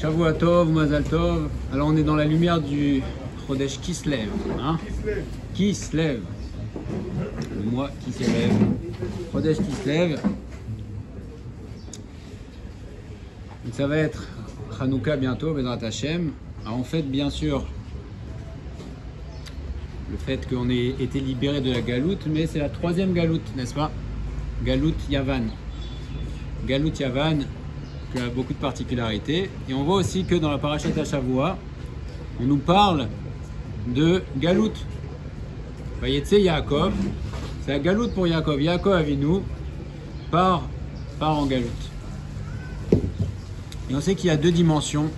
Shavua Tov, Mazal Tov. Alors on est dans la lumière du Chodesh qui se lève. Hein, qui se lève. Le mois qui se lève. Chodesh qui se lève. Donc ça va être Hanouka bientôt, Bezrat Hashem. Alors on fête bien sûr le fait qu'on ait été libéré de la galoute, mais c'est la troisième galoute, n'est-ce pas? Galoute Yavan. Galoute Yavan, qui a beaucoup de particularités. Et on voit aussi que dans la Parashat Shavua, on nous parle de galoute. Vayetse Yaakov, c'est la galoute pour Yaakov. Yaakov Avinu part en galoute. Et on sait qu'il y a deux dimensions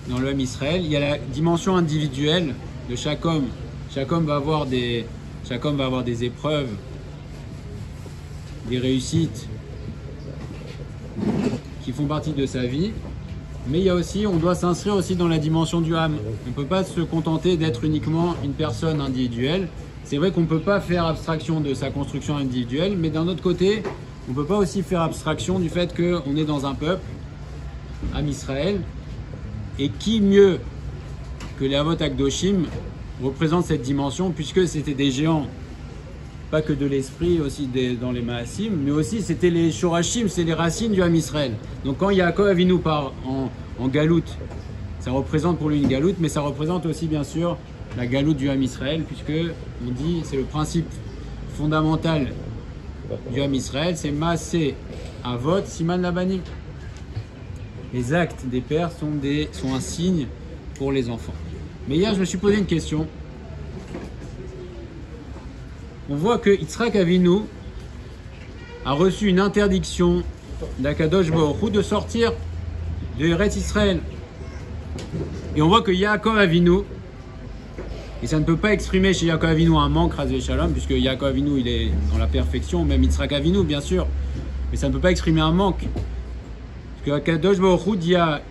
dans le Ham Israël. Il y a la dimension individuelle de chaque homme. Chaque homme va avoir des épreuves, des réussites qui font partie de sa vie. Mais il y a aussi, on doit s'inscrire aussi dans la dimension du Ham. On ne peut pas se contenter d'être uniquement une personne individuelle. C'est vrai qu'on ne peut pas faire abstraction de sa construction individuelle, mais d'un autre côté, on ne peut pas aussi faire abstraction du fait qu'on est dans un peuple, Ham Israël, et qui mieux que les Avot Akdoshim représente cette dimension, puisque c'était des géants, pas que de l'esprit, aussi dans les Maasim, mais aussi c'était les Shorashim, c'est les racines du Ham Israël. Donc quand Yaakov Avinu part en galoute, ça représente pour lui une galoute, mais ça représente aussi bien sûr la galoute du Ham Israël, puisque on dit, c'est le principe fondamental du Ham Israël, c'est Maaseh Avot Siman Labanim. Les actes des pères sont un signe pour les enfants. Mais hier, je me suis posé une question. On voit que Yitzhak Avinu a reçu une interdiction d'Akadosh Baruch Hu de sortir de Eretz Israël. Et on voit que Yaakov Avinu, et ça ne peut pas exprimer chez Yaakov Avinu un manque, Razvé Shalom, puisque Yaakov Avinu il est dans la perfection, même Yitzhak Avinu bien sûr, mais ça ne peut pas exprimer un manque. Parce que Akadosh Baruch Hu dit à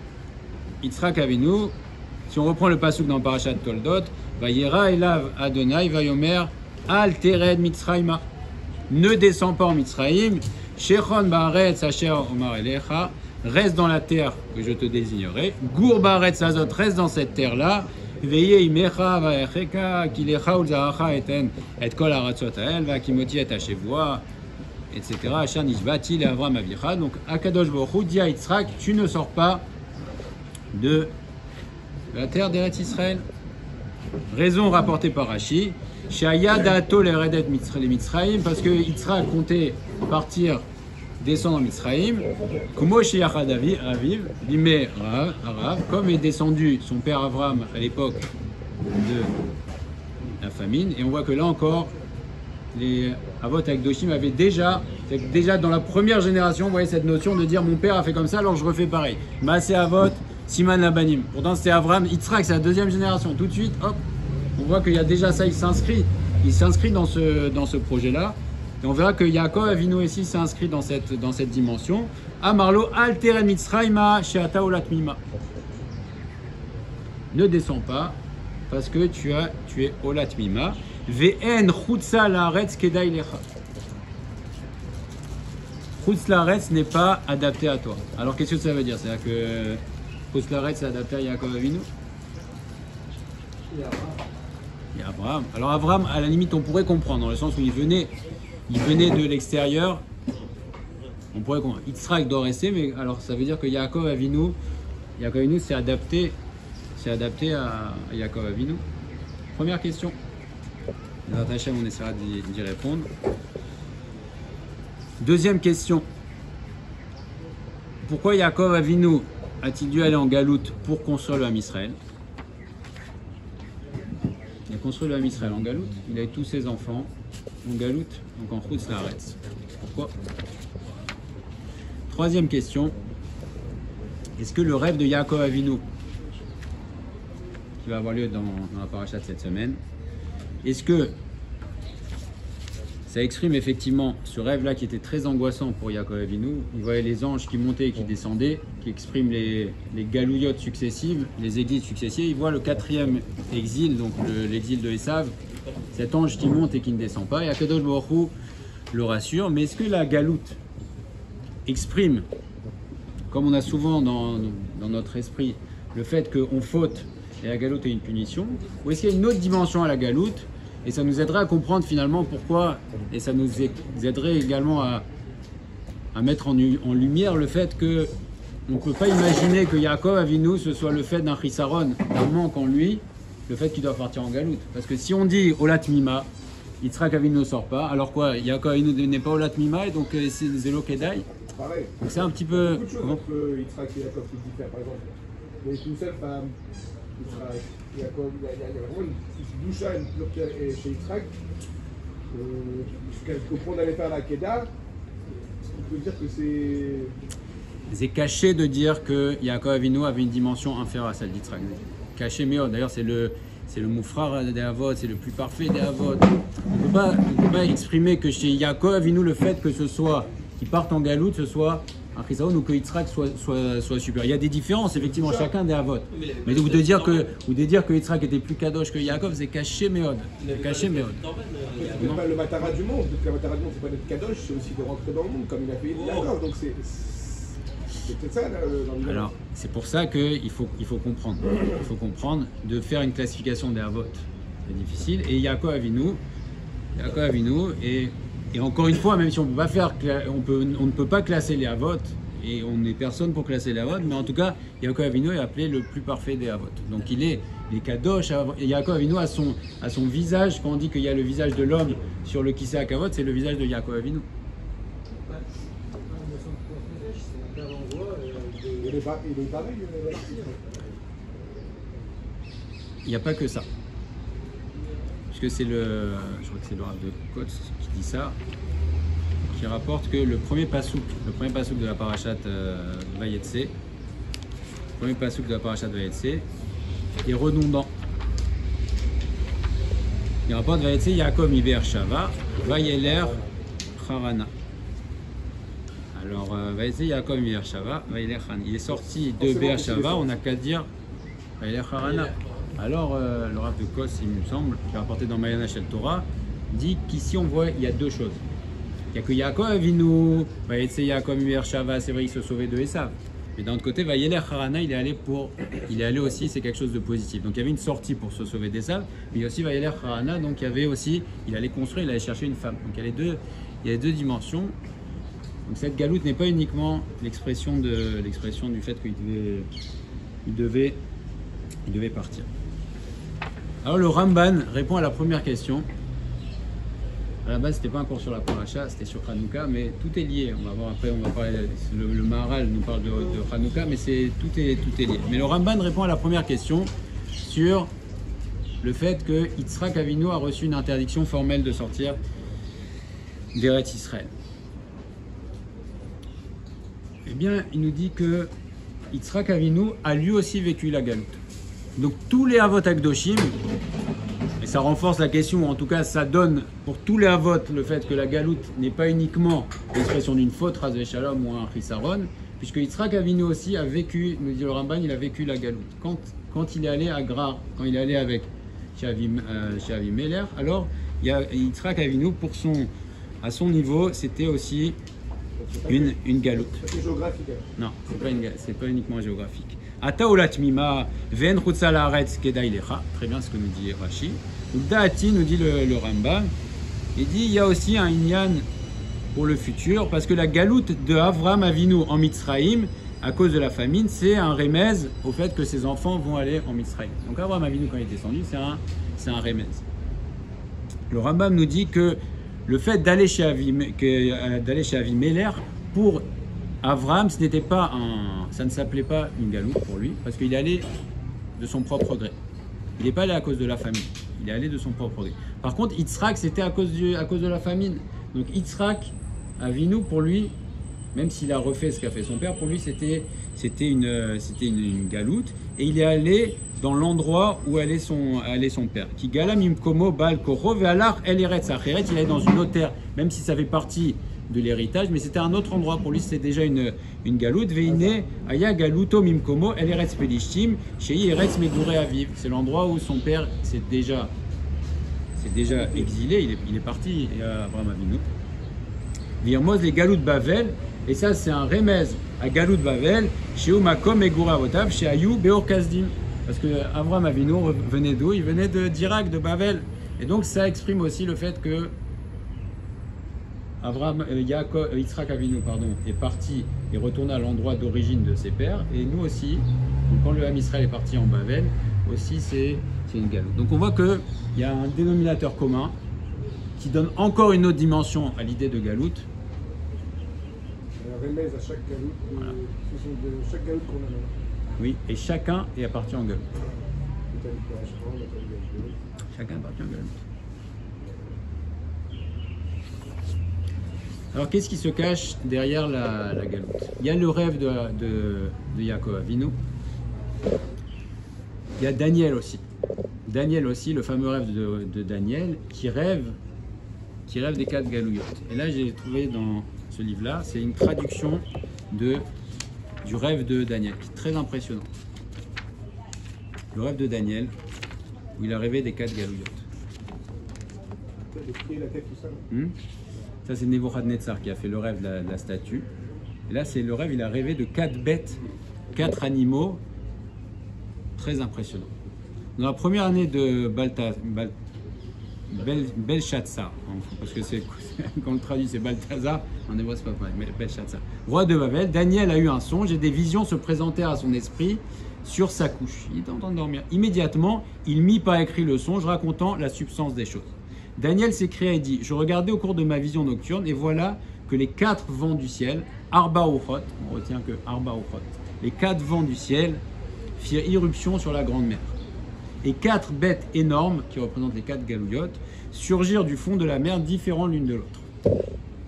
Yitzhak Avinu, si on reprend le pasuk dans Parashat Toldot, Vayera elav Adonai vayomer al tered Mitzrayma. Ne descends pas en Mitzrayim. Shechon baaretz asher omar elecha. Reste dans la terre que je te désignerai. Gour baaretz azot, reste dans cette terre-là. Veye imecha vaecheka kilecha ulzaracha eten et kol aratzot hael vakimoti et hashevoa, etc. Asher nishbati le Avram avicha. Donc Akadosh Baruch Hu dit à Yitzhak, tu ne sors pas de la terre d'Eretz Israël. Raison rapportée par Rashi, Shayadato le Redet Mitzrayim, parce que Yitzhak comptait partir, descendre en Mitzrayim, Kumo Sheyachad Aviv, Bime Arav, comme est descendu son père Avram à l'époque de la famine. Et on voit que là encore, les Avot Akdoshim avaient déjà dans la première génération, vous voyez cette notion de dire mon père a fait comme ça, alors je refais pareil. Maaseh Avot Siman Labanim. Pourtant c'était Avram, Yitzhak, c'est la deuxième génération. Tout de suite, hop, on voit qu'il y a déjà ça, il s'inscrit dans ce projet-là. Et on verra que Yaakov Avinu aussi s'inscrit dans cette dimension. Amarlo alteren Mitzrayma she'ata olat mima. Ne descends pas parce que tu es olat mima. Ve'en chutza la'aretz kedai lecha. Chutz la'aretz n'est pas adapté à toi. Alors qu'est-ce que ça veut dire? C'est-à-dire que Chutz la'aretz est adapté à Yaakov Avinu? Et Abraham. Alors Abraham, à la limite, on pourrait comprendre, dans le sens où il venait de l'extérieur. On pourrait comprendre. Yitzhak doit rester, mais alors ça veut dire que Yaakov Avinu s'est adapté à Yaakov Avinu. Première question. Dans Hachem, on essaiera d'y répondre. Deuxième question. Pourquoi Yaakov Avinu a-t-il dû aller en galoute pour construire le Ham Israël? Il a construit le Ham Israël en galoute. Il a eu tous ses enfants en galoute, donc en Chutz La'aretz. Pourquoi? Troisième question. Est-ce que le rêve de Yaakov Avinu, qui va avoir lieu dans la paracha de cette semaine, est-ce que ça exprime effectivement ce rêve-là qui était très angoissant pour Yaakov Avinu? Il voyait les anges qui montaient et qui descendaient, qui expriment les galouillottes successives, les exils successifs. Il voit le quatrième exil, donc l'exil de Esav, cet ange qui monte et qui ne descend pas. Et Akadosh Baruch Hu le rassure. Mais est-ce que la galoute exprime comme on a souvent dans notre esprit le fait qu'on faute et la galoute est une punition, ou est-ce qu'il y a une autre dimension à la galoute et ça nous aiderait à comprendre finalement pourquoi, et ça nous aiderait également à mettre en lumière le fait que on ne peut pas imaginer que Yaakov Avinu ce soit le fait d'un chisaron, d'un manque en lui, le fait qu'il doit partir en galoute. Parce que si on dit Olat Mima, Yitzhak Avinu ne sort pas, alors quoi, Yaakov Avinu n'est pas Olat Mima et donc c'est Zélo Kedai. Pareil. Donc c'est un petit peu. Beaucoup de choses entre Yitzhak et Yaakov qui diffèrent. Par exemple, il y a une seule femme, Yitzhak, Yaakov, il y a vraiment une doucha, une plurkia chez Yitzhak. Jusqu'à qu'on allait faire la Kedah, on peut dire que c'est caché de dire que Yaakov Avinu avait une dimension inférieure à celle d'Yitzhak. Caché mieux. D'ailleurs, c'est le moufrar des Avot, c'est le plus parfait des Avot. On ne peut pas exprimer que chez Yaakov Avinu, le fait que ce soit, qu'il parte en galoute, ce soit un chisaron ou que Yitzhak soit supérieur. Il y a des différences, effectivement, chacun des Avot. Mais de dire que Yitzhak était plus kadosh que Yaakov, c'est caché méod. C'est caché méod. C'est pas le matara du monde. Le matara du monde, c'est pas d'être kadosh, c'est aussi de rentrer dans le monde, comme il a fait Yaakov. Donc c'est peut-être ça, là. Alors, c'est pour ça qu'il faut comprendre. Il faut comprendre de faire une classification des Avot. C'est difficile. Et Yaakov Avinu, et encore une fois, même si on peut pas faire, on ne peut pas classer les Avot, et on n'est personne pour classer les Avot, mais en tout cas, Yaakov Avinu est appelé le plus parfait des Avot. Donc il est les Kadosh. Yaakov Avinu a son visage. Quand on dit qu'il y a le visage de l'homme sur le Kisei HaKavod, c'est le visage de Yaakov Avinu. Il n'y a pas que ça. Puisque c'est je crois que c'est le Rav de Kotz qui dit ça, qui rapporte que le premier pasouk de la parashat Vayetse, est redondant. Il rapporte Vayetse Yaakov mi Be'er-Shava, Vayeler Harana. Alors, Vayetse Yaakov mi Be'er-Shava, Vayeler Harana. Il est sorti de Be'er-Shava, on n'a qu'à dire Vayeler Harana. Alors, le Rav de Kos, il me semble, qui est rapporté dans Mayana Shel Torah, dit qu'ici on voit, il y a deux choses. Il n'y a que Yaakov Avinu, Vayetse Yaakov mi Be'er-Shava, c'est vrai, il se sauvait de Esav. Mais d'un autre côté, Vayeler Harana, il est allé aussi, c'est quelque chose de positif. Donc il y avait une sortie pour se sauver d'Esav, mais il y a aussi Vayeler Harana, donc il allait construire, il allait chercher une femme. Donc il y a les deux dimensions. Donc cette galoute n'est pas uniquement l'expression du fait qu'il devait partir. Alors le Ramban répond à la première question. À la base, c'était pas un cours sur la paracha, c'était sur Hanouka, mais tout est lié. On va voir après, on va parler. Le Maharal nous parle de Hanouka, mais tout est lié. Mais le Ramban répond à la première question sur le fait que Yitzhak Avinu a reçu une interdiction formelle de sortir d'Eretz Israël. Eh bien, il nous dit que Yitzhak Avinu a lui aussi vécu la galoute. Donc tous les Avot Akdoshim, et ça renforce la question, ou en tout cas ça donne pour tous les Avot le fait que la galoute n'est pas uniquement l'expression d'une faute, Ras Veshalom ou un Chisaron, puisque Yitzhak Avinu aussi a vécu, nous dit le Ramban, il a vécu la galoute. Quand il est allé à Grar, quand il est allé avec Avimelech, alors Yitzhak Avinu, à son niveau, c'était aussi une galoute. C'est géographique. Non, c'est pas uniquement géographique. Ata olat mima ven chutza laaretz kedai lecha. Très bien ce que nous dit Rashi. Daati nous dit le Rambam. Il dit il y a aussi un inyan pour le futur parce que la galoute de Avram Avinu en Mitzraïm à cause de la famine, c'est un remez au fait que ses enfants vont aller en Mitzraïm. Donc Avram Avinu quand il est descendu, c'est un remez. Le Rambam nous dit que le fait d'aller chez Avimelech pour Avram, ça ne s'appelait pas une galoute pour lui, parce qu'il est allé de son propre gré. Il n'est pas allé à cause de la famine, il est allé de son propre gré. Par contre, Yitzhak, c'était à cause de la famine. Donc Yitzhak, Avinu, pour lui, même s'il a refait ce qu'a fait son père, pour lui, c'était une galoute. Et il est allé dans l'endroit où allait son père. Qui galam imkomo bal koro ve'alar el eretz acheret. Il est dans une autre terre, même si ça fait partie de l'héritage, mais c'était un autre endroit. Pour lui, c'était déjà une galoute. Veine aya galuto mimkomo el eretz pelishtim shei eretz megure aviv. C'est l'endroit où son père s'est déjà exilé. Il est parti à Abraham Avinu. Virmoz les galoutes Bavel. Et ça, c'est un remez à Galout Bavel, chez Umakom et Gouravotav, chez Ayou Beor Kasdim. Parce que Avram Avinu venait d'où? Il venait d'Irak, de Bavel. Et donc, ça exprime aussi le fait que Yitzhak Avinu est parti et retourné à l'endroit d'origine de ses pères. Et nous aussi, donc quand le Ham Israël est parti en Bavel, aussi c'est une galoute. Donc on voit qu'il y a un dénominateur commun qui donne encore une autre dimension à l'idée de galoute. Un remède à chaque galoute, voilà. Ce sont de chaque galoute qu'on a. Oui, et chacun est appartient en galoute. Chacun appartient en galoute. Alors, qu'est-ce qui se cache derrière la galoute? Il y a le rêve de Yaakov Avinu. Il y a Daniel aussi. Daniel aussi, le fameux rêve de Daniel, qui rêve des 4 galouillotes. Et là, j'ai trouvé dans ce livre-là, c'est une traduction du rêve de Daniel, qui est très impressionnant. Le rêve de Daniel, où il a rêvé des 4 galouillotes. Ça, c'est Nebuchadnezzar qui a fait le rêve de la statue. Et là, c'est le rêve, il a rêvé de 4 bêtes, 4 animaux très impressionnants. Dans la première année de Belshazzar, parce que quand on le traduit, c'est Balthazar, en hébreu, c'est pas pareil, mais Belshazzar. Roi de Babel, Daniel a eu un songe et des visions se présentèrent à son esprit sur sa couche. Il était en train de dormir. Immédiatement, il mit par écrit le songe racontant la substance des choses. Daniel s'écria et dit: je regardais au cours de ma vision nocturne et voilà que les 4 vents du ciel, Arba Ochot, on retient que Arba Ochot, les 4 vents du ciel firent irruption sur la grande mer. Et 4 bêtes énormes, qui représentent les 4 galouillotes, surgirent du fond de la mer différentes l'une de l'autre.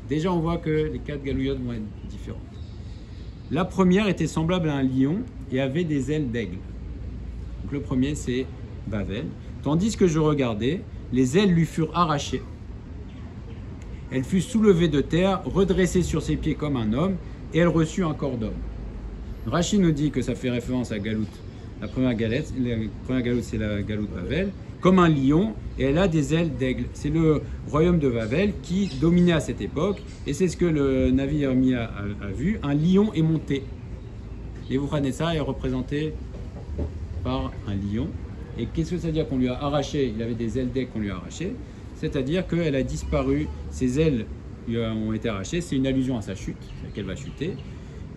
Déjà, on voit que les 4 galouillotes vont être différentes. La première était semblable à un lion et avait des ailes d'aigle. Donc le premier, c'est Bavel. Tandis que je regardais, les ailes lui furent arrachées. Elle fut soulevée de terre, redressée sur ses pieds comme un homme, et elle reçut un corps d'homme. Rachid nous dit que ça fait référence à Galout. La première galoute, c'est la galoute Bavel, comme un lion, et elle a des ailes d'aigle. C'est le royaume de Bavel qui dominait à cette époque, et c'est ce que le Navi Yeremia a vu. Un lion est monté. Nebuchadnezzar est représenté par un lion. Et qu'est-ce que ça veut dire qu'on lui a arraché? Il avait des ailes d'aigle qu'on lui a arrachées. C'est-à-dire qu'elle a disparu, ses ailes lui ont été arrachées. C'est une allusion à sa chute, qu'elle va chuter.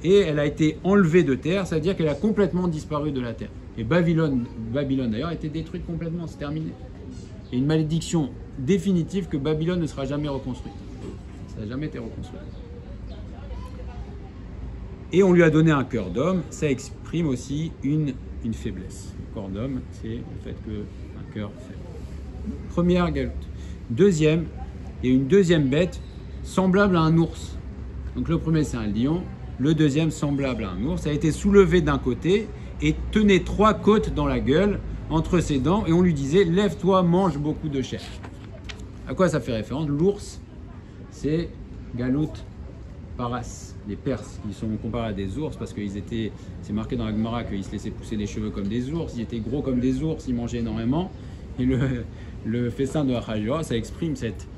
Et elle a été enlevée de terre, c'est-à-dire qu'elle a complètement disparu de la terre. Et Babylone d'ailleurs, a été détruite complètement, c'est terminé. Et une malédiction définitive que Babylone ne sera jamais reconstruite. Ça n'a jamais été reconstruit. Et on lui a donné un cœur d'homme, ça exprime aussi une faiblesse. Le corps d'homme, c'est le fait qu'un cœur faible. Première galoute. Deuxième, il y a une deuxième bête semblable à un ours. Donc le premier, c'est un lion. Le deuxième, semblable à un ours, a été soulevé d'un côté et tenait 3 côtes dans la gueule entre ses dents, et on lui disait: lève-toi, mange beaucoup de chair. À quoi ça fait référence? L'ours, c'est Galout Paras, les Perses, qui sont comparés à des ours parce qu'ils étaient, c'est marqué dans la Gemara qu'ils se laissaient pousser les cheveux comme des ours, ils étaient gros comme des ours, ils mangeaient énormément. Et le festin de Achashverosh, ça exprime cette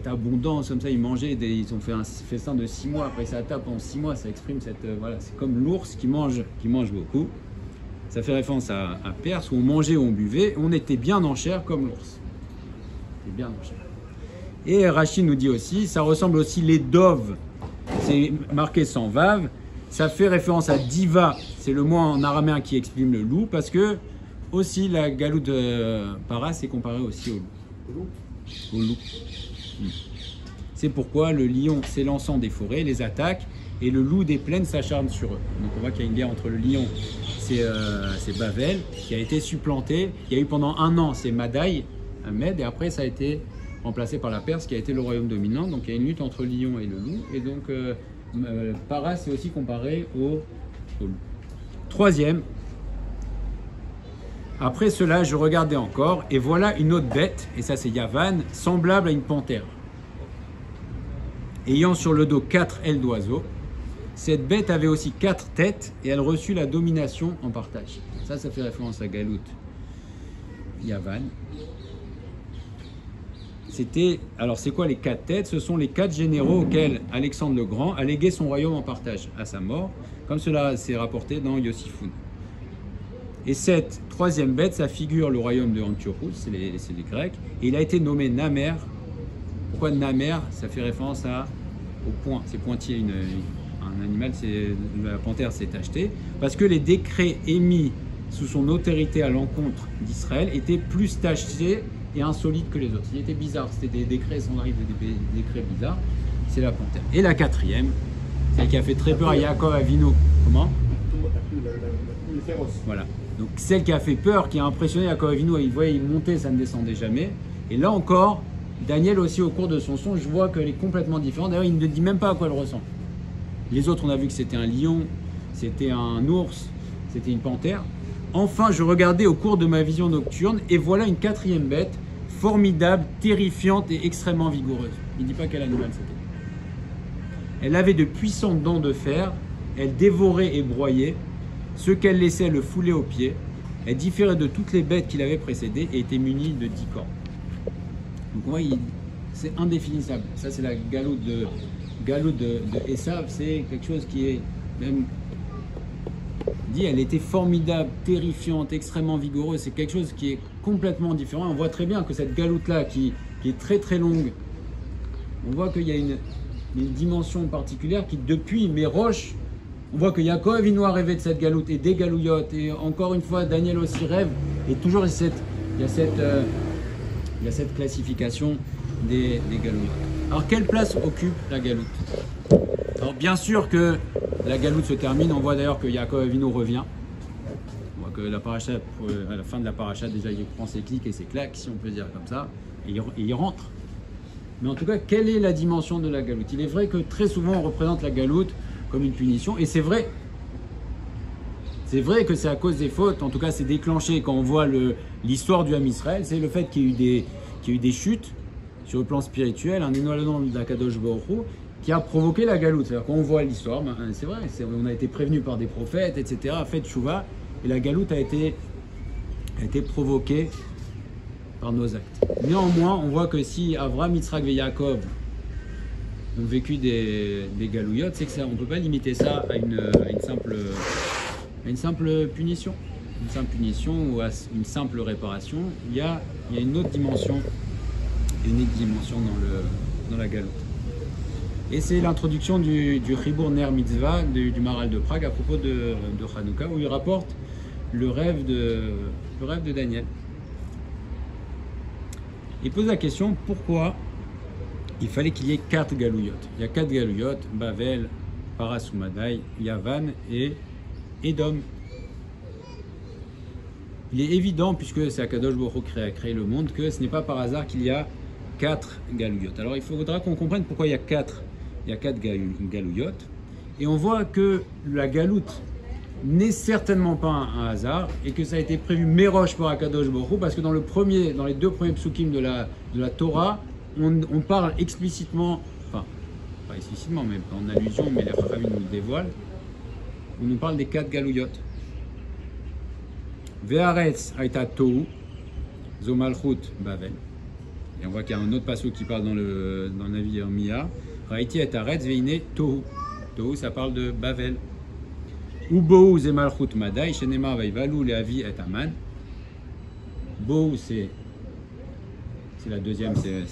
abondance, comme ça, ils mangeaient, ils ont fait un festin de 6 mois, après ça tape en 6 mois, ça exprime voilà, c'est comme l'ours qui mange beaucoup. Ça fait référence à Perse, où on mangeait, où on buvait, on était bien en chair comme l'ours. C'était bien en chair. Et Rachid nous dit aussi, ça ressemble aussi les doves, c'est marqué sans vave, ça fait référence à diva, c'est le mot en araméen qui exprime le loup, parce que aussi la galoute de Paras est comparée aussi au loup. C'est pourquoi le lion s'élançant des forêts les attaque et le loup des plaines s'acharne sur eux. Donc on voit qu'il y a une guerre entre le lion, c'est Bavel, qui a été supplanté. Il y a eu pendant 1 an, c'est Madaï, un Med, et après ça a été remplacé par la Perse, qui a été le royaume dominant. Donc il y a une lutte entre le lion et le loup. Et donc Paras est aussi comparé au loup. Troisième, après cela, je regardais encore, et voilà une autre bête, et ça c'est Yavan, semblable à une panthère, ayant sur le dos 4 ailes d'oiseau. Cette bête avait aussi 4 têtes, et elle reçut la domination en partage. Ça fait référence à Galout Yavan. Alors c'est quoi les 4 têtes? Ce sont les 4 généraux auxquels Alexandre le Grand a légué son royaume en partage à sa mort, comme cela s'est rapporté dans Yosifoun. Et cette 3e bête, ça figure le royaume de Antiochus, c'est les Grecs, et il a été nommé Namer. Pourquoi Namer? Ça fait référence au point, c'est pointillé, un animal, la panthère s'est achetée, parce que les décrets émis sous son autorité à l'encontre d'Israël étaient plus tachés et insolites que les autres. Il était bizarre, c'était des décrets, sans arriver des décrets bizarres, c'est la panthère. Et la 4e, celle qui a fait très peur à Yaakov Avinu, comment? Voilà. Donc celle qui a fait peur, qui a impressionné Yaakov Avinu, il voyait il montait, ça ne descendait jamais. Et là encore, Daniel aussi au cours de son songe, je vois qu'elle est complètement différente. D'ailleurs, il ne dit même pas à quoi elle ressemble. Les autres, on a vu que c'était un lion, c'était un ours, c'était une panthère. Enfin, je regardais au cours de ma vision nocturne et voilà une 4e bête, formidable, terrifiante et extrêmement vigoureuse. Il ne dit pas quel animal c'était. Elle avait de puissantes dents de fer, elle dévorait et broyait. Ce qu'elle laissait le foulait aux pieds. Elle différait de toutes les bêtes qui l'avaient précédée et était munie de 10 cornes. Donc on voit, c'est indéfinissable. Ça, c'est la galoute de Esav, c'est quelque chose qui est même dit, elle était formidable, terrifiante, extrêmement vigoureuse. C'est quelque chose qui est complètement différent. On voit très bien que cette galoute-là, qui est très très longue, on voit qu'il y a une dimension particulière qui, depuis mes roches, on voit que Yaakov Avinu a rêvé de cette galoute et des galouillottes. Et encore une fois, Daniel aussi rêve. Et toujours, il y a cette classification des galouillottes. Alors, quelle place occupe la galoute? Alors, bien sûr que la galoute se termine. On voit d'ailleurs que Yaakov Avinu revient. On voit que la paracha, à la fin de la paracha, déjà, il prend ses clics et ses claques, si on peut dire comme ça. Et il rentre. Mais en tout cas, quelle est la dimension de la galoute? Il est vrai que très souvent, on représente la galoute comme une punition. Et c'est vrai. C'est vrai que c'est à cause des fautes. En tout cas, c'est déclenché quand on voit l'histoire du Ham Israël. C'est le fait qu'il y a eu des chutes sur le plan spirituel, un éloignement de la Kadosh Baruch Hu, qui a provoqué la galoute. C'est-à-dire qu'on voit l'histoire, ben, c'est vrai, on a été prévenu par des prophètes, etc., faites tchouva, et la galoute a été provoquée par nos actes. Néanmoins, on voit que si Avraham, Yitzhak et Yaakov ont vécu des galouillottes, c'est que ça, on ne peut pas limiter ça à une simple punition. Une simple punition ou à une simple réparation. Il y a une autre dimension, dans la galoute. Et c'est l'introduction du Chibur Ner Mitzvah du Maharal de Prague à propos de Hanouka, où il rapporte le rêve de Daniel. Il pose la question pourquoi il fallait qu'il y ait 4 galouillottes. Il y a 4 galouillottes, Bavel, Parasumadai, Yavan et Édom. Il est évident, puisque c'est Akadosh Baruch Hu qui a créé le monde, que ce n'est pas par hasard qu'il y a 4 galouillottes. Alors il faudra qu'on comprenne pourquoi il y a 4 galouillottes. Et on voit que la galoute n'est certainement pas un hasard et que ça a été prévu méroche par Akadosh Baruch Hu, parce que dans les 2 premiers psukim de la Torah, on parle explicitement, enfin pas explicitement mais en allusion, mais les Chachamim nous le dévoilent, on nous parle des 4 galouillottes. Ve'aretz haïta tohu, zo malchut bavel. Et on voit qu'il y a un autre passage qui parle dans le Navi Yermia. Raïti et aretz veine tohu. Tohu, ça parle de Bavel. Ou bohu ze malchut madai, shenema vaivalu leavi et aman. Bohu, c'est la deuxième, c'est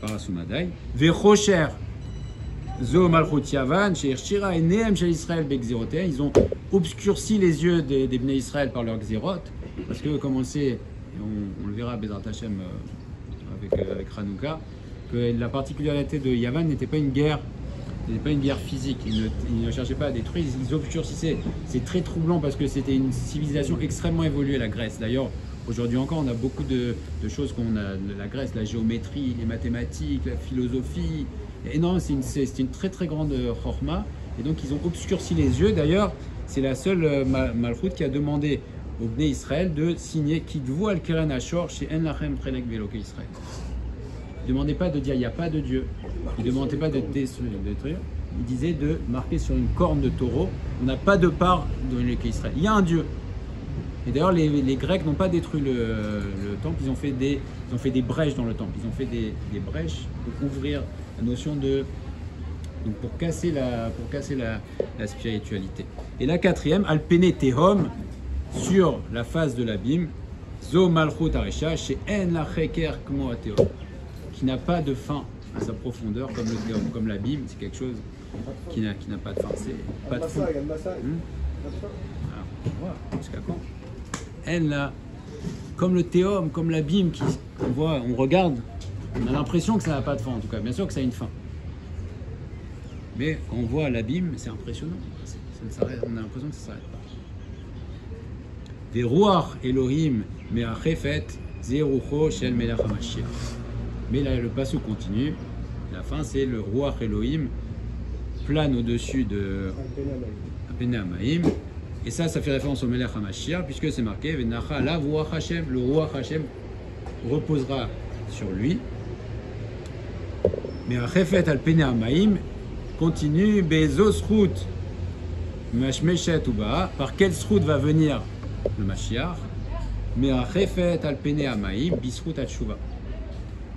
Parasumadai. Ve'chocher zo malchut yavan, sheirshira et nehem shel Israël be'gzerotea. Ils ont obscurci les yeux des Bnei Israël par leur xérot, parce que comme on le sait, on le verra Bezrat Hashem avec Hanouka, que la particularité de Yavan n'était pas une guerre physique. Ils ne cherchaient pas à détruire, ils obscurcissaient. C'est très troublant parce que c'était une civilisation extrêmement évoluée, la Grèce. D'ailleurs, aujourd'hui encore, on a beaucoup de choses qu'on a, la Grèce, la géométrie, les mathématiques, la philosophie. Et non, c'est une très très grande chorma. Et donc ils ont obscurci les yeux. D'ailleurs, c'est la seule Malchut qui a demandé au Bnei Israël de signer Kidvu al Keren Ashor chez En Lachem Trelek Veloke Israël. Il ne demandait pas de dire il n'y a pas de Dieu. Il ne demandait pas de détruire. Il disait de marquer sur une corne de taureau on n'a pas de part de l'Éloke Israël. Il y a un Dieu. Et d'ailleurs, les Grecs n'ont pas détruit le temple, ils ont fait des brèches dans le temple. Ils ont fait des brèches pour ouvrir la notion de... Donc pour casser la spiritualité. Et la quatrième, Alpene Tehom, sur la face de l'abîme, Zo Malchut Aresha, chez En la Cheker Kmo Atehom, qui n'a pas de fin à sa profondeur comme le Tehom, comme l'abîme, c'est quelque chose qui n'a pas de fin. C'est pas de fond. Alors, voilà, jusqu'à quand? En là, comme le Tehom, comme l'abîme, on regarde, on a l'impression que ça n'a pas de fin en tout cas, bien sûr que ça a une fin. Mais quand on voit l'abîme, c'est impressionnant. On a l'impression que ça ne s'arrête pas. Veruach Elohim me'achefet zerucho shel melech hamashiach. Mais là, le passage continue. La fin, c'est le Ruach Elohim plane au-dessus de Alpene Hamaim. Et ça fait référence au melech hamashiach, puisque c'est marqué Venacha la Ruach Hashem. Le Ruach Hashem reposera sur lui. Me'achefet Alpene Hamaim. Continue, Bezos route, Mashmeshet Uba, par quel route va venir le Mashiach? Me'achefet Alpene Hamaim, Bisrout Atshuva.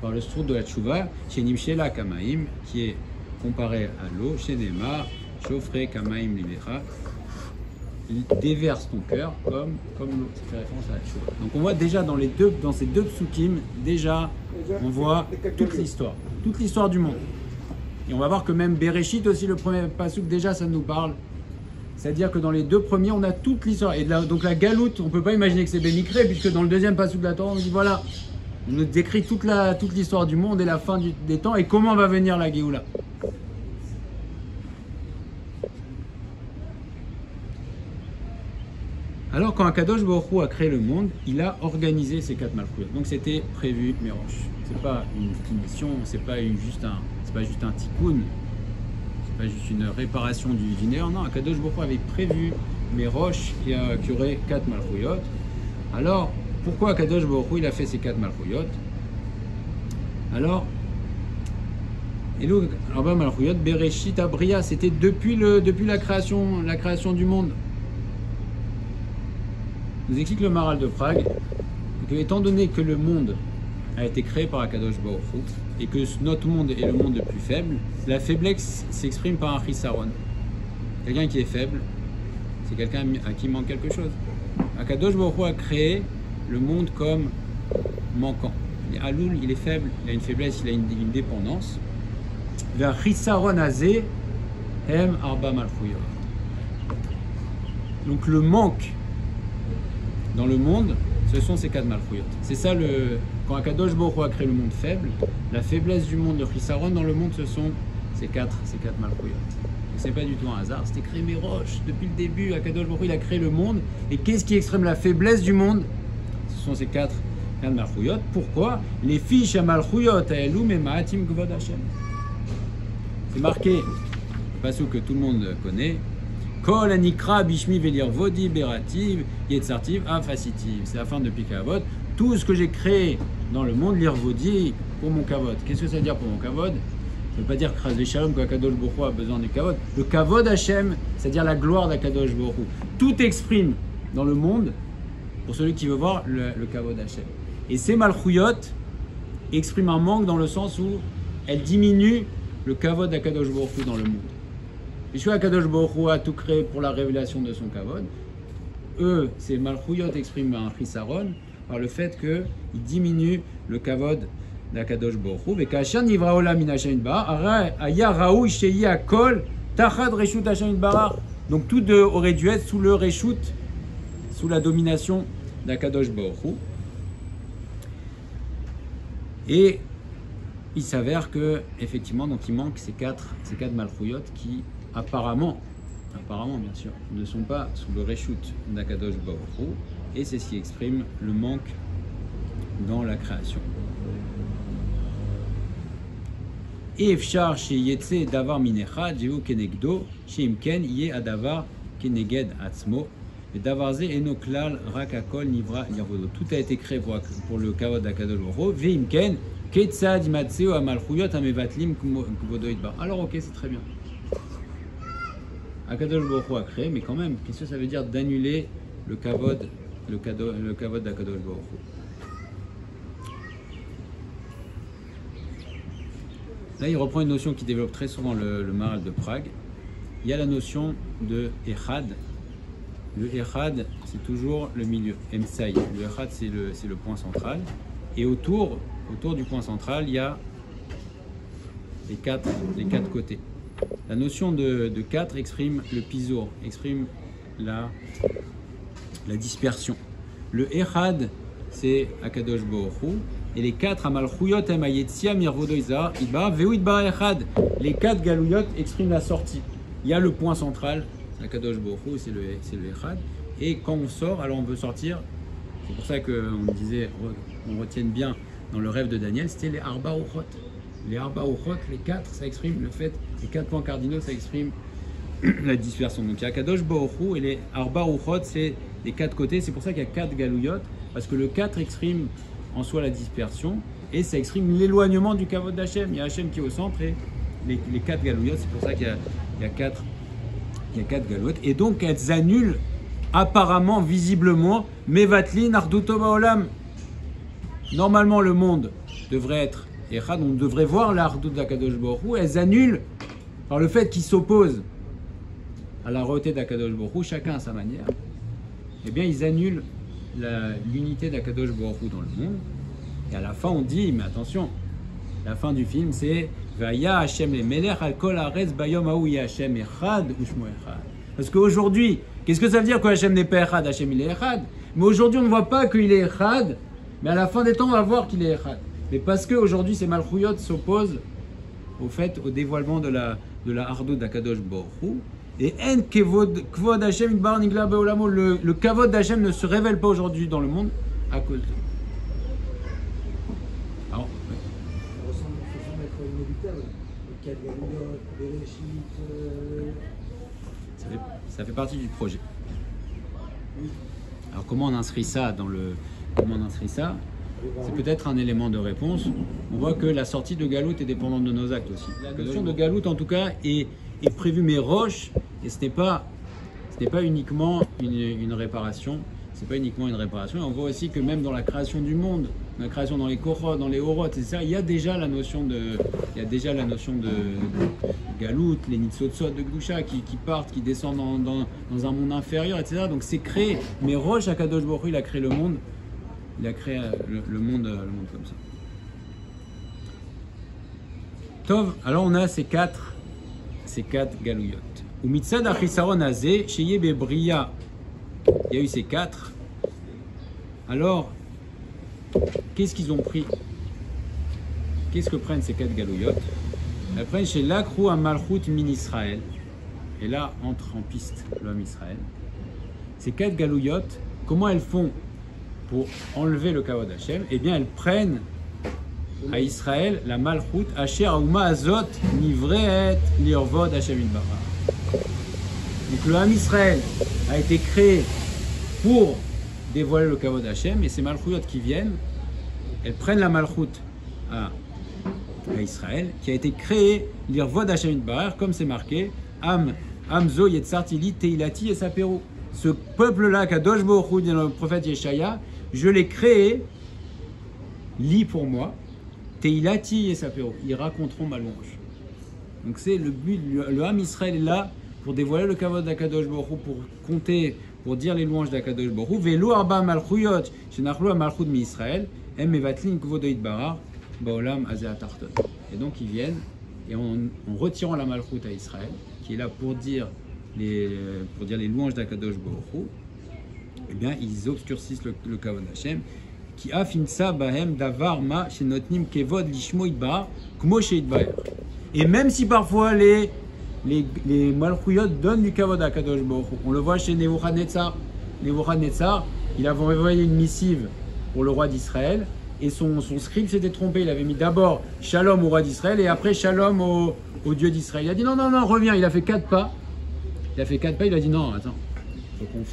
Par le route de la Tshuva, chez Nimshela Kamaim, qui est comparé à l'eau, chez Nema, Shofre Kamaim Limecha, déverse ton cœur comme l'eau. Ça fait référence à la Tshuva. Donc on voit déjà dans ces deux psukim, on voit toute l'histoire du monde. Et on va voir que même Bereshit aussi, le premier pasuk, déjà ça nous parle. C'est-à-dire que dans les deux premiers, on a toute l'histoire. Et donc la galoute, on ne peut pas imaginer que c'est Bémikré, puisque dans le deuxième pasuk de la Torah, on dit voilà, on nous décrit toute l'histoire du monde et la fin des temps et comment va venir la Géoula. Alors quand Akadosh Baruch Hu a créé le monde, il a organisé ces 4 malchuyot. Donc c'était prévu, Méroche. C'est pas une finition, c'est pas juste un tikkun, c'est pas juste une réparation du néant. Non, Akadosh Baruch Hu avait prévu Méroche qui aurait 4 malchuyot. Alors pourquoi Akadosh Baruch Hu il a fait ces 4 malchuyot? Alors Elou Arba Malchuyot Bereshit Abria, c'était depuis la création du monde. Nous explique le Maral de Prague que, étant donné que le monde a été créé par Akadosh Baruch Hu et que notre monde est le monde le plus faible, la faiblesse s'exprime par un chisaron. Quelqu'un qui est faible, c'est quelqu'un à qui manque quelque chose. Akadosh Baruch Hu a créé le monde comme manquant. Aloul, il est faible, il a une faiblesse, il a une dépendance. Vers chisaron azé hem arba malchuyot. Donc le manque dans le monde, ce sont ces 4 malchuyot. C'est ça quand Akadosh Baruch Hu a créé le monde faible, la faiblesse du monde, le chisaron dans le monde, ce sont ces 4 malchuyot. C'est pas du tout un hasard, c'était créé Méroche. Depuis le début, Akadosh Baruch Hu il a créé le monde. Et qu'est-ce qui exprime la faiblesse du monde? Ce sont ces 4 malchuyot. Pourquoi? Les fiches à malchuyot aelou memaatim kvod Hashem. C'est marqué, le passage que tout le monde connaît. Kol anikra bishmi velir vodi berativ yetzartiv afasitiv. C'est la fin de Pikavod. Tout ce que j'ai créé dans le monde, lire vodi pour mon kavod. Qu'est-ce que ça veut dire pour mon kavod? Ça ne veut pas dire que Shalom qu'Akadosh Baruch Hu a besoin du kavod. Le kavod Hashem, c'est-à-dire la gloire d'Akadosh Baruch Hu. Tout exprime dans le monde pour celui qui veut voir le kavod Hashem. Et ces malchuyot expriment un manque dans le sens où elles diminuent le kavod d'Akadosh Baruch Hu dans le monde. Puisque Akadosh Baruch Hu a tout créé pour la révélation de son kavod, ces malchuyot expriment un chisaron par le fait qu'ils diminuent le kavod d'Akadosh Baruch Hu. Vekasher nivra olam min Hashem yitbarach, aya raoui sheyi akol tachad reshut Hashem yitbarach. Donc tout aurait dû être sous le reshut, sous la domination d'Akadosh Baruch Hu. Et il s'avère que effectivement, donc il manque ces quatre malchuyot qui apparemment bien sûr, ne sont pas sous le reshut d'Akadosh Baruch Hu, et c'est ce qui exprime le manque dans la création. Et efshar sheyetse davar minechad jehu kenegdo sheimken yeh adavar keneged atzmo et davarze enoklal rakakol nivra lirvodo. Tout a été créé pour le kavod d'Akadosh Baruch Hu. Veimken ketzad imatseo amalchuyot amevatlim kvodo idbar. Alors ok, c'est très bien. Akadosh Baruch Hu a créé, mais quand même, qu'est-ce que ça veut dire d'annuler le kavod le kavod d'Akadosh Baruch Hu. Là, il reprend une notion qui développe très souvent le Maharal de Prague. Il y a la notion de Echad. Le Echad, c'est toujours le milieu. Emsaï. Le Echad, c'est le point central. Et autour du point central, il y a les quatre côtés. La notion de 4 exprime le pisour, exprime la dispersion. Le Echad, c'est Akadosh Baruch Hu. Et les 4 Amalchuyot, Emayetzia, Mirvodo Izar, Ibar, Veoidbar Echad. Les 4 Galouyot expriment la sortie. Il y a le point central, Akadosh Baruch Hu, c'est le Echad. Et quand on sort, alors on veut sortir. C'est pour ça qu'on disait, on retienne bien dans le rêve de Daniel, c'était les Arba Uchot. Les Arba Uchot, les 4, ça exprime le fait, les 4 points cardinaux, ça exprime la dispersion. Donc il y a Akadosh Baruch Hu et les Arba Uchot, c'est les 4 côtés. C'est pour ça qu'il y a 4 Galouyot, parce que le 4 exprime en soi la dispersion et ça exprime l'éloignement du kavod d'Hachem. Il y a Hachem qui est au centre et les 4 Galouyot, c'est pour ça qu'il y a 4 Galouyot. Et donc elles annulent apparemment, visiblement, Mevatlin Arduto Baolam. Normalement, le monde devrait être Echad, on devrait voir l'Ardut d'Akadosh Baruch Hu. Elles annulent par le fait qu'ils s'opposent à la royauté d'Akadosh Baruch Hu, chacun à sa manière. Eh bien, ils annulent l'unité d'Akadosh Baruch Hu dans le monde. Et à la fin, on dit, mais attention, la fin du film, c'est Vaya Hashem le Melech al kol haaretz bayom hahu ya Hashem echad ushmo echad. Parce qu'aujourd'hui, qu'est-ce que ça veut dire que Hashem n'est pas echad? Hashem il est echad. Mais aujourd'hui, on ne voit pas qu'il est echad, mais à la fin des temps, on va voir qu'il est echad. Mais parce qu'aujourd'hui, ces Malchuyot s'opposent au dévoilement de la Ardut d'Akadosh Baruch Hu. Et en kvod Hashem idbar nigla beolamo, le kavod d'Hashem ne se révèle pas aujourd'hui dans le monde à cause de. Alors, ouais. Ça semble être inévitable. Le cas de Galouyot, Bereshit. Ça fait partie du projet. Alors comment on inscrit ça c'est peut-être un élément de réponse. On voit que la sortie de Galout est dépendante de nos actes aussi. La notion de Galout, en tout cas, est prévue, mais roche, et ce n'est pas uniquement une réparation. C'est pas uniquement une réparation. Et on voit aussi que même dans la création du monde, la création dans les Korot, dans les Horot, etc., il y a déjà la notion de Galout, les Nitzotzot de Gdusha qui partent, qui descendent dans un monde inférieur, etc. Donc c'est créé. Mais Rosh Akadosh Baruch Hu, il a créé le monde. Il a créé le monde comme ça. Tov, alors on a ces quatre Galouyot. Ou Mitzad Achisaron Azeh, Sheye Bebriya. Il y a eu ces 4. Alors, qu'est-ce qu'ils ont pris? Qu'est-ce que prennent ces 4 Galouyot? Elles prennent chez Lakrou Amalchut Min Israël. Et là, entre en piste l'homme Israël. Ces 4 Galouyot, comment elles font pour enlever le kavod Hashem? Eh bien, elles prennent à Israël la Malchut Asher Auma Azot Nivreet Lirvod Hashem Yitbarach. Donc le Ham Israël a été créé pour dévoiler le kavod Hashem, et ces Malchuyot qui viennent, elles prennent la Malchut à Israël, qui a été créé Lirvod Hashem Yitbarach, comme c'est marqué Amzo Yetzartili Teilati et Sapero. Ce peuple-là, Kadosh Baruch Hu, dit le prophète Yeshaya, je l'ai créé, lis pour moi, Teilati et Sapero. Ils raconteront ma louange. Donc c'est le but, le Ham Israël est là pour dévoiler le kavod d'Akadosh Baruch Hu, pour compter, pour dire les louanges d'Akadosh Baruch Hu. Velo arba malchuyot, shenachlu malchut mi Israël, em mevatlin kvodo yitbarach, baolam azeh atarton. Et donc ils viennent, et en retirant la malchut à Israël, qui est là pour dire les louanges d'Akadosh Baruch Hu, eh bien ils obscurcissent le kavod Hashem, qui afinsa bahem davar ma shenotnim kevod lishmo yitbarach, kmo sheyitbarach. Et même si parfois les Malchuyot donnent du kavod à Kadosh Baruch Hu. On le voit chez Nebuchadnezzar. Nebuchadnezzar, il avait envoyé une missive pour le roi d'Israël et son scribe s'était trompé. Il avait mis d'abord Shalom au roi d'Israël et après Shalom au Dieu d'Israël. Il a dit non, reviens. Il a fait 4 pas. Il a dit non, attends. Il faut qu'on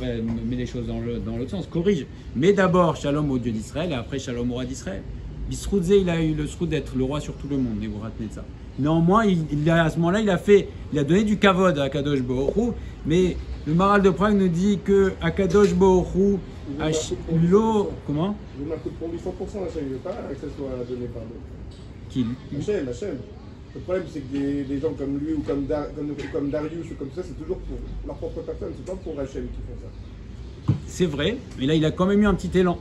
met les choses dans l'autre sens. Corrige. Mais d'abord Shalom au Dieu d'Israël et après Shalom au roi d'Israël. Bisroudze, il a eu le sroud d'être le roi sur tout le monde, Nebuchadnezzar. Néanmoins, à ce moment-là, il a donné du kavod à Akadosh Baruch Hu, mais le Maharal de Prague nous dit que Akadosh Baruch Hu, L'eau, comment? Il m'a répondu 100%, Hachem, il ne veut pas que ça soit donné par d'autres. Qui? Hachem. Le problème, c'est que des gens comme lui ou comme Darius ou comme ça, c'est toujours pour leur propre personne, c'est pas pour Hachem qui font ça. C'est vrai, mais là il a quand même eu un petit élan.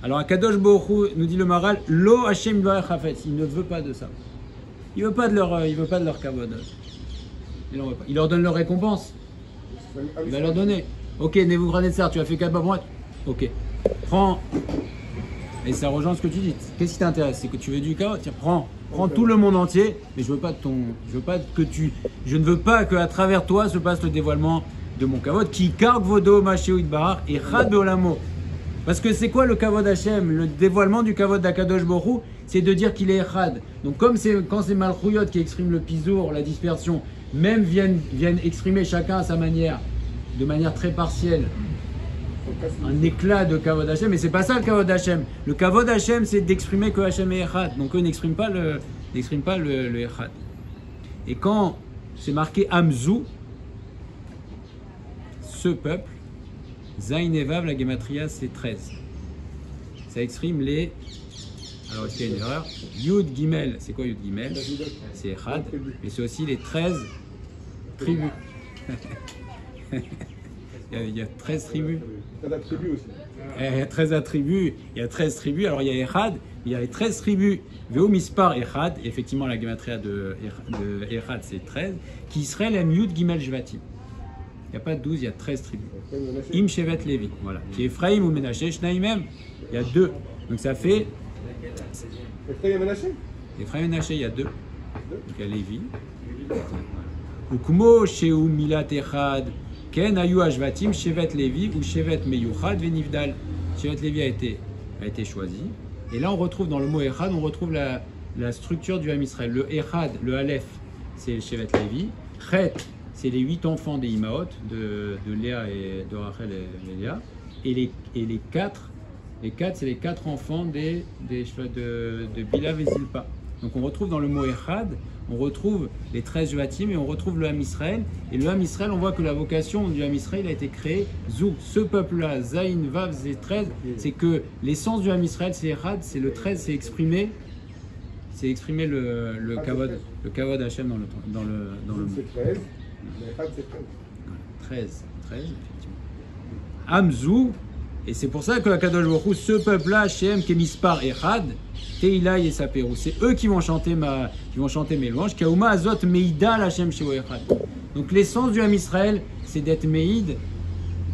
Alors Akadosh Baruch Hu, nous dit le Maral, Lo Hachem Yvarech Hafetz, il ne veut pas de ça. Il veut pas de leur kavod. Il en veut pas. Il leur donne leur récompense. Il va leur donner. Ok, Nebuchadnezzar, tu as fait 4 pour moi. Ok, prends. Et ça rejoint ce que tu dis. Qu'est-ce qui t'intéresse? C'est que tu veux du chaos. Tiens, prends tout le monde entier, mais je ne veux pas qu'à travers toi se passe le dévoilement de mon kavod qui karg vodo machéou idbarach et chad beolamo. Parce que c'est quoi le kavod Hashem? Le dévoilement du kavod d'Akadosh Baruch Hu, c'est de dire qu'il est echad. Donc comme quand c'est Malchuyot qui exprime le pisour, la dispersion, même viennent exprimer chacun à sa manière, de manière très partielle, un éclat de kavod Hashem, mais c'est pas ça le kavod Hashem. Le kavod Hashem, c'est d'exprimer que Hashem est echad. Donc eux n'expriment pas le echad. Et quand c'est marqué Amzou, ce peuple, Zayin et Vav, la gematria, c'est 13. Ça exprime les... Alors, est-ce qu'il y a une erreur? Yud Gimel, c'est quoi Yud Gimel? C'est Echad, mais c'est aussi les 13 tribus. il y a 13 tribus. Il y a 13 attributs aussi. Il y a 13 attributs, il y a 13 tribus. Alors, il y a Echad, il y a les 13 tribus. Veo Mispar Echad, effectivement, la gematria de Echad, c'est 13, qui serait la Yud Gimel Jvatim. Il n'y a pas 12, il y a 13 tribus. Im Shevet Levi, voilà. Qui est Ephraim ou Menaché, Shnaïmem, il y a 2. Donc ça fait. Ephraim et Menaché? Ephraim et Menaché, il y a 2. Donc il y a Lévi. Ukumo Sheu Milat Echad, Ken Ayu Ashvatim, Shevet Levi ou Shevet Meyuchad Venivdal. Shevet Levi a été choisi. Et là on retrouve dans le mot Echad, on retrouve la structure du Ham Israël. Le Echad, le Aleph, c'est le Shevet Levi. Chet, c'est les 8 enfants des Imaot, de Léa et de Rachel et Léa. Et les 4, c'est les 4 enfants de Bilav et Zilpa. Donc on retrouve dans le mot Echad, on retrouve les 13 Jvatim et on retrouve le Ham Israël. Et le Ham Israël, on voit que la vocation du Ham Israël a été créée. Zou, ce peuple-là, Zayin, Vav, Zé 13, c'est que l'essence du Ham Israël, c'est Echad, c'est le 13, c'est exprimer le kavod Hashem dans le monde. C'est 13. Mais Echad, c'est 13, effectivement. Amzou, et c'est pour ça que la Kadosh Baruch Hu, ce peuple-là, Shem, Kemispar Echad, Teila et Saperu, c'est eux qui vont chanter mes louanges. Kaouma Azot Meida Hashem Sheo Echad. Donc l'essence du Ham Israël, c'est d'être Meïd,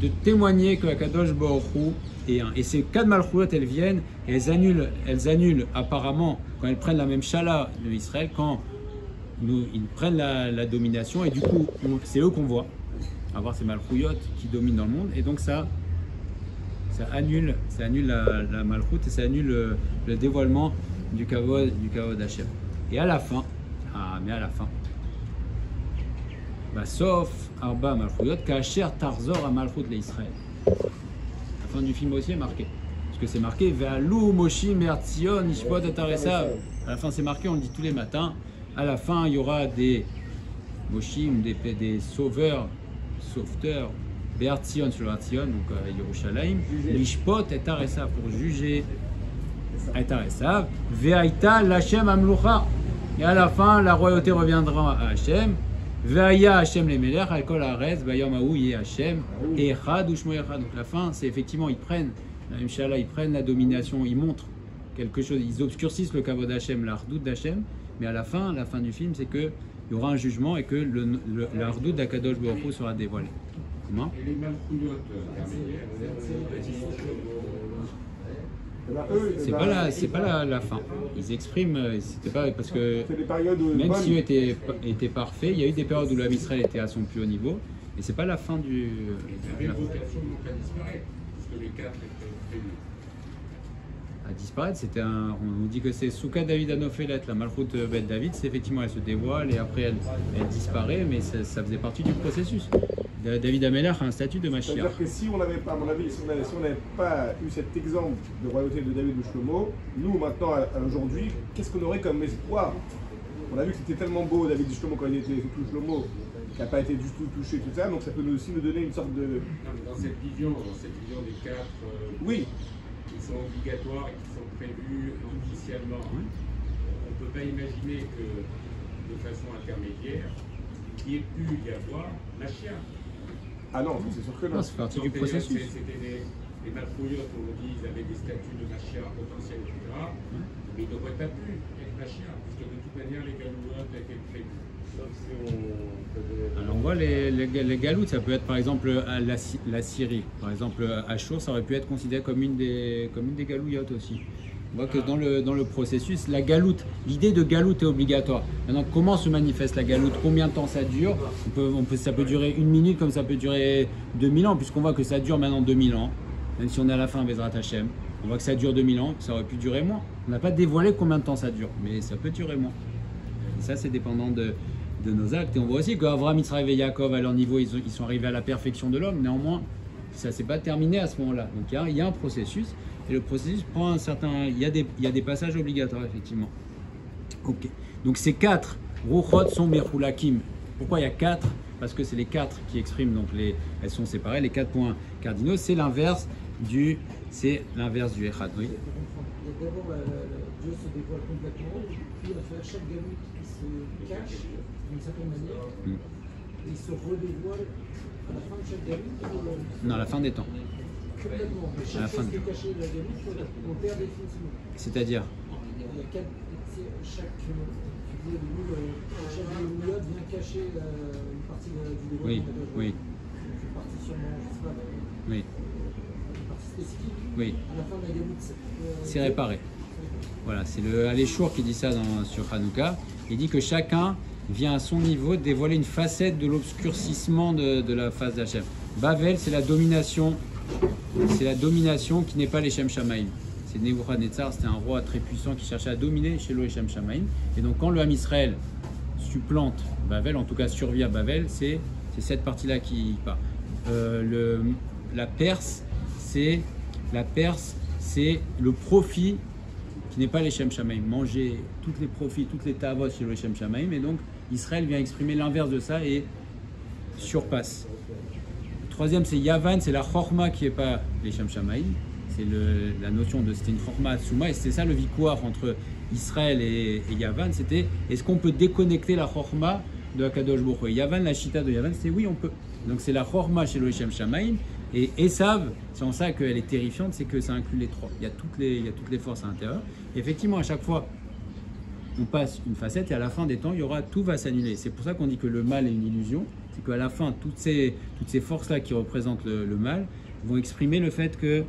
de témoigner que la Kadosh Baruch Hu est un. Et ces 4 Malchuyot, elles viennent et elles annulent apparemment, quand elles prennent la même Shala de Israël, quand ils prennent la domination, et du coup, c'est eux qu'on voit avoir ces Malchuyot qui dominent dans le monde, et donc ça annule la Malchut et ça annule le dévoilement du kavod Hashem. Et à la fin, sauf Arba Malchuyot, Kacher Tarzor à Malchut l'Israël. La fin du film aussi est marquée. Parce que c'est marqué Ve'alou Moshim Ertzion Ishbot Ataresav. À la fin, c'est marqué, on le dit tous les matins. À la fin, il y aura des Moshim, des sauveteurs, Be'artzion sur l'Artzion, donc Yerushalayim, Lishpot et Taresav, pour juger et Taresav, Ve'aita Lachem Amlucha. Et à la fin, la royauté reviendra à Hachem. Ve'aya Hachem les Melech, Al-Kol Haaretz, Bayom Haou Yeh Hachem, Echad ou Shmo Echad. Donc la fin, c'est effectivement, ils prennent la domination, ils montrent quelque chose, ils obscurcissent le kavod d'Hachem, l'Ardout d'Hachem, mais à la fin du film, c'est qu'il y aura un jugement et que l'Ardout d'Akadosh Baruch Hu sera dévoilé. Comment? C'est pas la fin. Ils expriment, c'était pas parce que même si eux étaient parfaits, il y a eu des périodes où l'Am Israël était à son plus haut niveau, et c'est pas la fin du. À disparaître, on nous dit que c'est Souka David Anophelet, la Malchut Bet David, c'est effectivement elle se dévoile et après elle disparaît, mais ça faisait partie du processus. David Amelach a un statut de Mashiach. C'est-à-dire que si on n'avait pas, à mon avis, si on n'avait pas eu cet exemple de royauté de David ou Shlomo, nous maintenant, aujourd'hui, qu'est-ce qu'on aurait comme espoir? On a vu que c'était tellement beau David et Shlomo quand il était sous Shlomo, qui n'a pas été du tout touché, tout ça, donc ça peut aussi nous donner une sorte de... Non, mais dans cette vision des quatre Oui, qui sont obligatoires et qui sont prévus initialement, on ne peut pas imaginer que de façon intermédiaire, il n'y ait pu y avoir la chienne. ah non, c'est sûr que non. Non, c'est partie du processus. C'était les malfouillottes, on dit, ils avaient des statuts de machia potentiels, etc. Mais ils n'auraient pas pu être machia, puisque de toute manière, les galoulottes étaient prévus. Sauf si on... Alors on voit les galoutes, ça peut être par exemple la Syrie. Par exemple, Achour, ça aurait pu être considéré comme une des galouillottes aussi. On voit que dans le processus, la galoute, l'idée de galoute est obligatoire. Maintenant, comment se manifeste la galoute? Combien de temps ça dure? Ça peut durer 1 minute comme ça peut durer 2000 ans, puisqu'on voit que ça dure maintenant 2000 ans. Même si on est à la fin, Bezrat Hashem, on voit que ça dure 2000 ans, ça aurait pu durer moins. On n'a pas dévoilé combien de temps ça dure, mais ça peut durer moins. Et ça, c'est dépendant de nos actes. Et on voit aussi qu'Avraham, Yitzhak et Yaakov, à leur niveau, ils sont arrivés à la perfection de l'homme. Néanmoins, ça ne s'est pas terminé à ce moment-là. Donc il y a un processus, et le processus prend un certain... Il y a des passages obligatoires, effectivement. Ok. Donc ces 4 Ruchot sont Mechulakim. Pourquoi il y a 4? Parce que c'est les 4 qui expriment, donc elles sont séparées. Les 4 points cardinaux, c'est l'inverse du Echad. Oui. D'abord, Dieu se dévoile complètement, puis à chaque galoute qui se cache d'une certaine manière, et il se redévoile à la fin de chaque galoute. Non, à la fin des temps. Complètement. Mais À la chaque fin chose de qui est cachée de la galoute, on perd définitivement. C'est-à-dire? Il y a chaque galoulotte vient cacher une partie du dévoilement. Oui, oui. Une partie sûrement, je ne sais pas, Oui, une partie spécifique. oui. À la fin de la galoute, C'est réparé. Voilà, c'est le Aléchour qui dit ça sur Hanouka. Il dit que chacun vient à son niveau dévoiler une facette de l'obscurcissement de la face d'Hachem. Bavel, c'est la domination qui n'est pas les Shem Shamaim. C'est Nebuchadnezzar, c'était un roi très puissant qui cherchait à dominer chez le Shem Shamaim. Et donc quand le Ham Israël supplante Bavel, en tout cas survit à Bavel, c'est cette partie-là qui part. La Perse, c'est le profit qui n'est pas les Shem Shamaim. Manger tous les profits, toutes les tavos chez le Shem Shamaim. Et donc Israël vient exprimer l'inverse de ça et surpasse. Le troisième, c'est Yavan, c'est la Chorma qui n'est pas les Shem Shamaim. C'est la notion de c'était une Chorma Atsuma. Et c'est ça le victoire entre Israël et Yavan. C'était est-ce qu'on peut déconnecter la Chorma de Akadosh Baruch Hu? Yavan, la Chita de Yavan, c'est oui, on peut. Donc c'est la Chorma chez le Shem Shamaim. Et Esav, c'est en ça qu'elle est terrifiante, c'est que ça inclut les trois. Il y a toutes les forces à l'intérieur. Effectivement, à chaque fois, on passe une facette et à la fin des temps, tout va s'annuler. C'est pour ça qu'on dit que le mal est une illusion. C'est qu'à la fin, toutes ces forces-là qui représentent le mal vont exprimer le fait que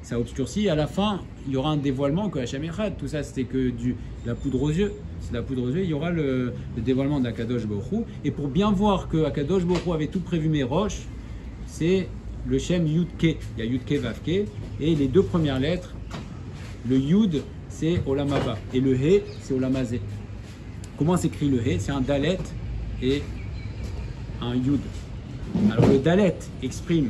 ça obscurcit. Et à la fin, il y aura un dévoilement que Hachem Echad. Tout ça, c'était que de la poudre aux yeux. C'est de la poudre aux yeux. Il y aura le dévoilement d'Akadosh Baruch Hu. Et pour bien voir que Akadosh Baruch Hu avait tout prévu mes roches, c'est le Shem Yud-Ke. Il y a Yud-Ke, Vav-Ke. Et les 2 premières lettres, le Yud, c'est Olam Haba. Et le He, c'est Olam Hazeh. Comment s'écrit le He? C'est un Dalet et un Yud. Alors le Dalet exprime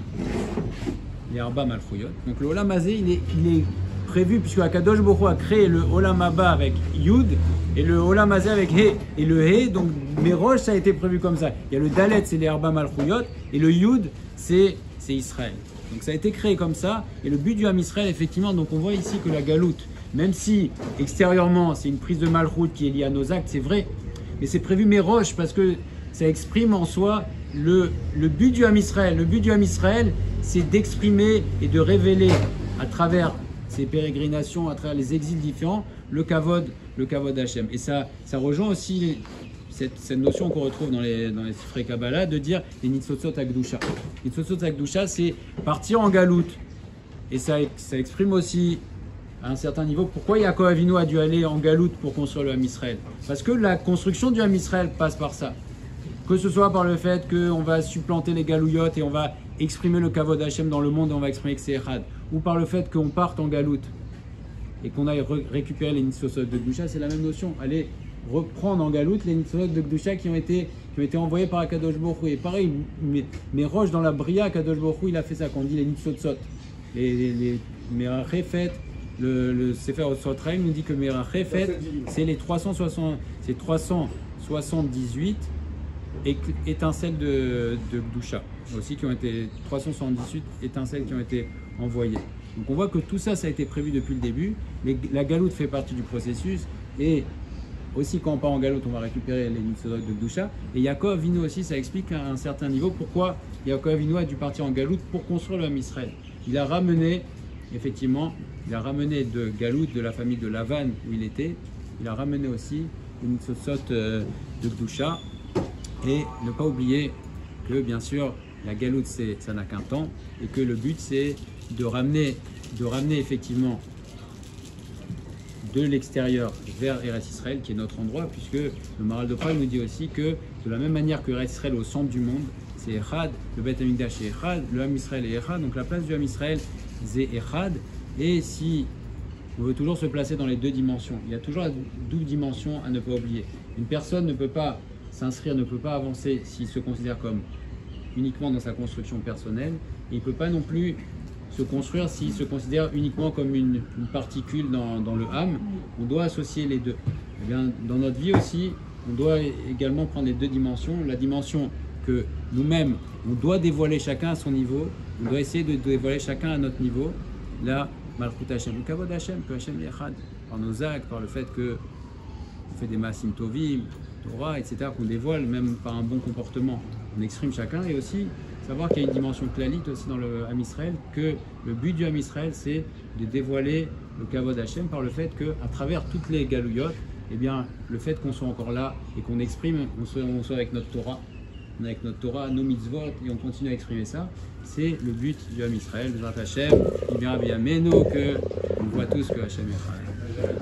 les Arba Malchouyot. Donc le Olam Hazeh, il est prévu, puisque Akadosh Baruch Hu a créé le Olam Haba avec Yud et le Olam Hazeh avec He. Et le He, donc Merosh, ça a été prévu comme ça. Il y a le Dalet, c'est les Arba Malchouyot. Et le Yud, c'est Israël. Donc ça a été créé comme ça. Et le but du Ham Israël, effectivement, donc on voit ici que la galoute, même si extérieurement c'est une prise de malchoute qui est liée à nos actes, c'est vrai, mais c'est prévu méroche parce que ça exprime en soi le but du Ham Israël. Le but du Ham Israël, c'est d'exprimer et de révéler à travers ces pérégrinations, à travers les exils différents, le kavod Hashem. Et ça rejoint aussi cette notion qu'on retrouve dans les Sifrei Kabbalah de dire les Nitzotzot Akdusha. Nitzotzot Akdusha, c'est partir en galoute. Et ça exprime aussi à un certain niveau pourquoi Yaakov Avinu a dû aller en galoute pour construire le Ham Israël. Parce que la construction du Ham Israël passe par ça. Que ce soit par le fait qu'on va supplanter les galouillottes et on va exprimer le kavod Hashem dans le monde et on va exprimer que c'est Echad, ou par le fait qu'on parte en galoute et qu'on aille récupérer les Nitzotzot de Gdusha, c'est la même notion. Aller reprendre en galoute les Nitzotzot de Gdusha qui ont été envoyés par Akadosh Baruch Hu. Et pareil, mais roches dans la Bria, Akadosh Baruch Hu, il a fait ça, qu'on dit les Nitzotzot. Les Merachefet, le Sefer Otsotraim nous dit que Merachefet, c'est les 378 étincelles de Gdusha, aussi qui ont été 378 étincelles qui ont été envoyées. Donc on voit que tout ça, ça a été prévu depuis le début. La galoute fait partie du processus et aussi quand on part en galoute, on va récupérer les mitzvot de Gdusha. Et Yaakov Avinu aussi, ça explique à un certain niveau pourquoi Yaakov Avinu a dû partir en galoute pour construire le Ham Israël. Il a ramené, effectivement, de galoute de la famille de Lavan où il était, il a ramené aussi les mitzvot de Gdusha. Et ne pas oublier que bien sûr la galoute ça n'a qu'un temps et que le but c'est de ramener effectivement de l'extérieur vers Eretz Israël qui est notre endroit, puisque le Maharal de Prague nous dit aussi que de la même manière que Eretz Israël au centre du monde c'est Echad, le Beth Amikdash est Echad, le Ham Israël est Echad, donc la place du Ham Israël c'est Echad. Et si on veut toujours se placer dans les deux dimensions, il y a toujours la double dimension à ne pas oublier. Une personne ne peut pas s'inscrire, ne peut pas avancer s'il se considère comme uniquement dans sa construction personnelle, et il ne peut pas non plus se construire s'il se considère uniquement comme une particule dans le Ham. On doit associer les deux. Et bien, dans notre vie aussi, on doit également prendre les deux dimensions. La dimension que nous-mêmes, on doit dévoiler chacun à son niveau, on doit essayer de dévoiler chacun à notre niveau. Là, Malchut Hashem, le Kavod Hashem, que Hashem est Echad, par nos actes, par le fait qu'on fait des Maasim Tovim, Torah, etc., qu'on dévoile, même par un bon comportement, on exprime chacun, et aussi savoir qu'il y a une dimension clalite aussi dans le Ham Israël, que le but du Ham Israël, c'est de dévoiler le Kavod Hashem par le fait qu'à travers toutes les galouyot, eh bien, le fait qu'on soit encore là et qu'on exprime, on soit avec notre Torah, on est avec notre Torah, nos mitzvot, et on continue à exprimer ça, c'est le but du Ham Israël, de Zrat Hashem, il vient bien Meno, que on voit tous que Hashem est Israël.